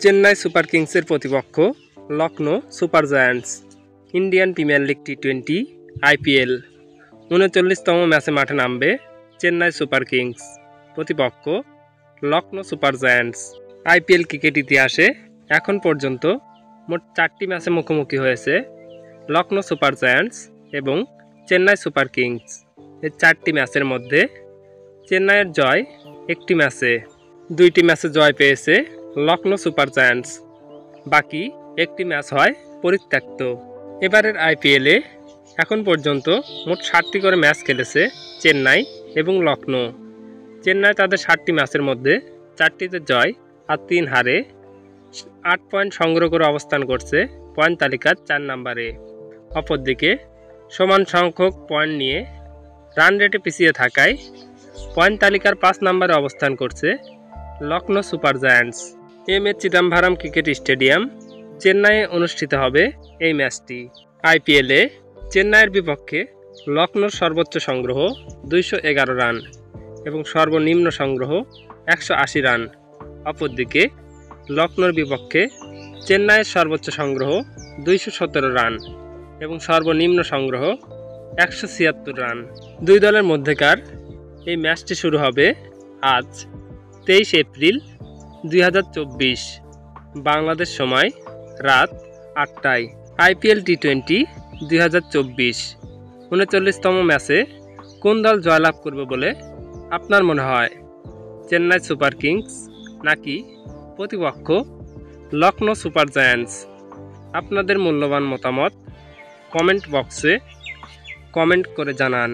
Chennai super কিংসের প্রতিপক্ষ Lucknow super giants. Indian premier league টি20 আইপিএল ৩৯তম ম্যাচে মাঠে নামবে চেন্নাই সুপার কিংস, প্রতিপক্ষ Lucknow super giants. IPL cricket ইতিহাসে এখন পর্যন্ত মোট ৪টি ম্যাচে মুখোমুখি হয়েছে লখনৌ সুপার জায়ান্টস এবং চেন্নাই সুপার কিংস। এই ৪টি ম্যাচের মধ্যে চেন্নাইয়ের জয় ১টি ম্যাচে, ২টি ম্যাচে জয় পেয়েছে লখনৌ সুপার জায়ান্টস, বাকি ১টি ম্যাচ হয় পরিত্যক্ত। এবারের আইপিএলে এখন পর্যন্ত মোট ৬০টি করে ম্যাচ খেলেছে চেন্নাই এবং লখনৌ। চেন্নাই তাদের ৬০টি ম্যাচের মধ্যে ৪টিতে জয় আর ৩ হারে ৮ পয়েন্ট সংগ্রহ করে অবস্থান করছে পয়েন্ট তালিকার ৪ নম্বরে। অপরদিকে সমান সংখ্যক পয়েন্ট নিয়ে রান রেটে পিছিয়ে থাকায় পয়েন্ট তালিকার ৫ নম্বরে অবস্থান করছে লখনৌ সুপার জায়ান্টস। এ চিদাম্বরম ক্রিকেট স্টেডিয়াম, চেন্নাইয়ে অনুষ্ঠিত হবে এই ম্যাচটি। আইপিএলে চেন্নাইয়ের বিপক্ষে লখনৌর সর্বোচ্চ সংগ্রহ ২১১ রান এবং সর্বনিম্ন সংগ্রহ ১৮০ রান। অপরদিকে লখনৌর বিপক্ষে চেন্নাইয়ের সর্বোচ্চ সংগ্রহ ২১৭ রান এবং সর্বনিম্ন সংগ্রহ ১৭৬ রান। দুই দলের মধ্যেকার এই ম্যাচটি শুরু হবে আজ ২৩ এপ্রিল ২০২৪ বাংলাদেশ সময় রাত ৮টায়। আইপিএল টি20 ২০২৪ ৩৯তম ম্যাচে কোন দল জয়লাভ করবে বলে আপনার মনে হয়? চেন্নাই সুপার কিংস নাকি প্রতিপক্ষ লখনৌ সুপার জায়ান্টস? আপনাদের মূল্যবান মতামত কমেন্ট বক্সে কমেন্ট করে জানান।